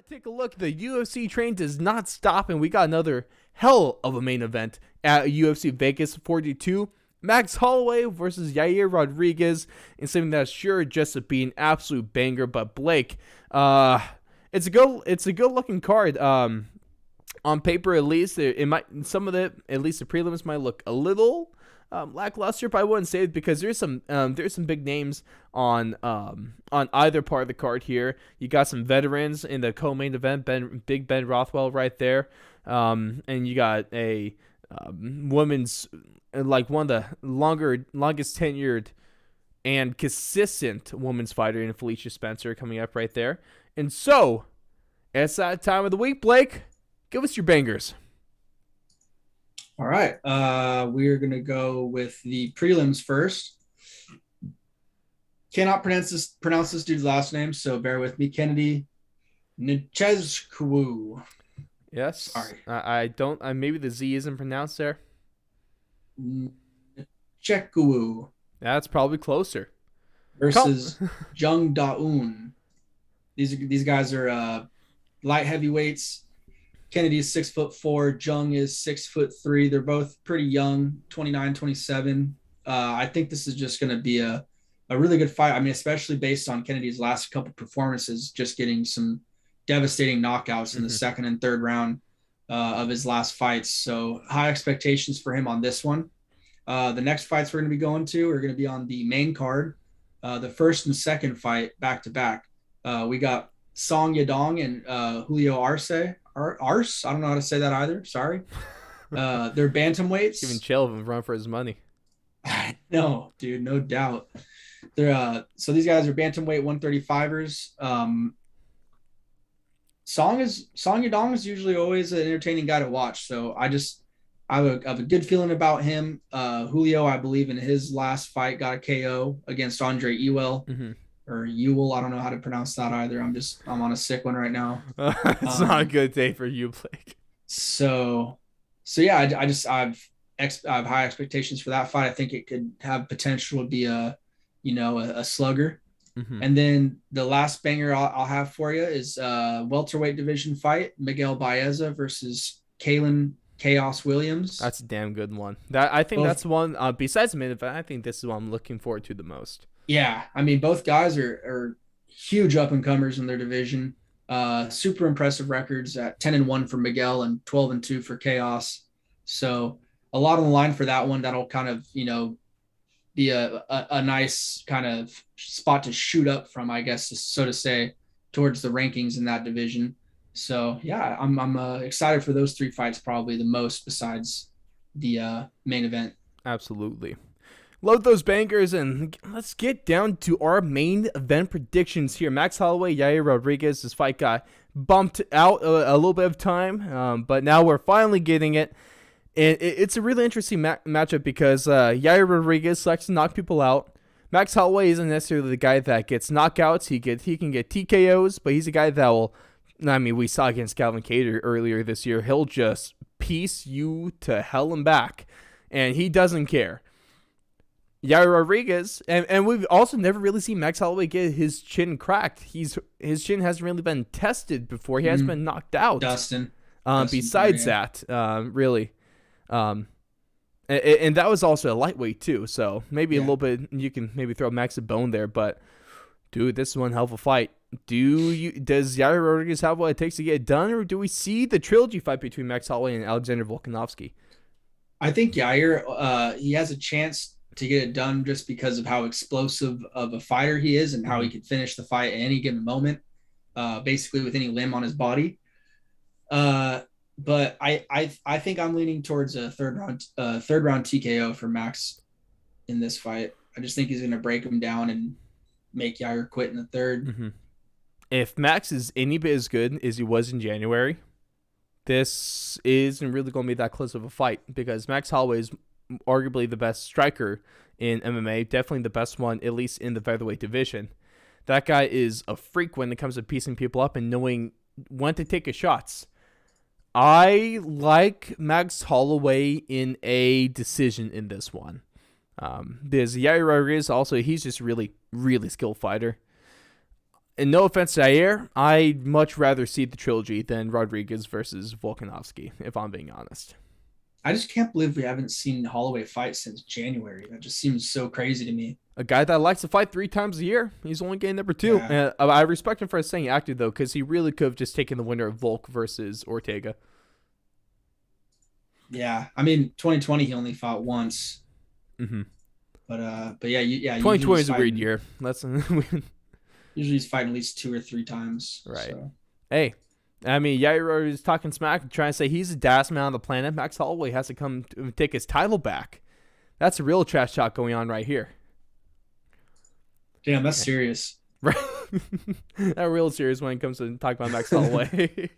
take a look. The UFC train does not stop, and we got another hell of a main event at UFC Vegas 42. Max Holloway versus Yair Rodriguez, and something that's sure just to be an absolute banger. But Blake, it's a good looking card. On paper, at least it might, some of the, at least the prelims might look a little lackluster, but I wouldn't say it, because there's some big names on either part of the card here. You got some veterans in the co-main event, Big Ben Rothwell right there, and you got a women's, like, one of the longest tenured and consistent women's fighter in Felicia Spencer coming up right there. And so it's that time of the week, Blake. Give us your bangers. All right. We're going to go with the prelims first. Cannot pronounce this dude's last name, so bear with me. Kennedy Nchezkwu. Yes. Sorry. I don't. Maybe the Z isn't pronounced there. Nchezkwu That's probably closer. versus Jung Da-un. These guys are light heavyweights. Kennedy's 6'4", Jung is 6'3". They're both pretty young, 29, 27. I think this is just going to be a really good fight. I mean, especially based on Kennedy's last couple performances, just getting some devastating knockouts in the second and third round of his last fights. So high expectations for him on this one. The next fights we're going to be going to are going to be on the main card. The first and second fight back to back. We got Song Yadong and Julio Arce. Arce? I don't know how to say that either. Sorry. They're bantamweights. Giving Chael a run for his money. No, dude, no doubt. They're so these guys are bantamweight 135ers. Song Yadong is usually always an entertaining guy to watch. So I have a good feeling about him. Julio, I believe in his last fight, got a KO against Andre Ewell. Or Ewell, I don't know how to pronounce that either. I'm on a sick one right now. It's not a good day for you, Blake. So yeah, I have high expectations for that fight. I think it could have potential to be a slugger. And then the last banger I'll have for you is welterweight division fight: Miguel Baeza versus Kalen Chaos Williams. That's a damn good one. That's one. Besides the main event, I think this is what I'm looking forward to the most. Yeah, I mean, both guys are huge up and comers in their division. Super impressive records at 10-1 for Miguel and 12-2 for Chaos. So a lot on the line for that one. That'll kind of be a nice kind of spot to shoot up from, I guess, so to say, towards the rankings in that division. So yeah, I'm excited for those three fights probably the most, besides the main event. Absolutely. Love those bangers, and let's get down to our main event predictions here. Max Holloway, Yair Rodriguez. This fight got bumped out a little bit of time, but now we're finally getting it. And it's a really interesting matchup because Yair Rodriguez likes to knock people out. Max Holloway isn't necessarily the guy that gets knockouts. He can get TKOs, but he's a guy that will. I mean, we saw against Calvin Kattar earlier this year. He'll just piece you to hell and back, and he doesn't care. Yair Rodriguez, and we've also never really seen Max Holloway get his chin cracked. His chin hasn't really been tested before. He hasn't been knocked out. Dustin Besides that, really. And that was also a lightweight too, so maybe a little bit, you can maybe throw Max a bone there, but dude, this is one hell of a fight. Does Yair Rodriguez have what it takes to get it done, or do we see the trilogy fight between Max Holloway and Alexander Volkanovski? I think Yair, he has a chance to get it done just because of how explosive of a fighter he is and how he can finish the fight at any given moment, basically with any limb on his body. But I think I'm leaning towards a third round TKO for Max in this fight. I just think he's going to break him down and make Yair quit in the third. If Max is any bit as good as he was in January, this isn't really going to be that close of a fight, because Max Holloway is arguably the best striker in MMA, definitely the best one, at least in the featherweight division. That guy is a freak when it comes to piecing people up and knowing when to take his shots. I like Max Holloway in a decision in this one. Because Yair Rodriguez also, he's just really, really skilled fighter. And no offense to Yair, I'd much rather see the trilogy than Rodriguez versus Volkanovski, if I'm being honest. I just can't believe we haven't seen Holloway fight since January. That just seems so crazy to me. A guy that likes to fight 3 times a year. He's only getting number 2. Yeah. I respect him for staying active, though, because he really could have just taken the winner of Volk versus Ortega. Yeah. I mean, 2020 he only fought once. Mm-hmm. But yeah. 2020 is a weird year. That's usually he's fighting at least 2 or 3 times. right. So. Hey, I mean, Yair is talking smack, trying to say he's the daddest man on the planet. Max Holloway has to come to take his title back. That's a real trash talk going on right here. Damn, that's serious. Right. That real serious when it comes to talking about Max Holloway.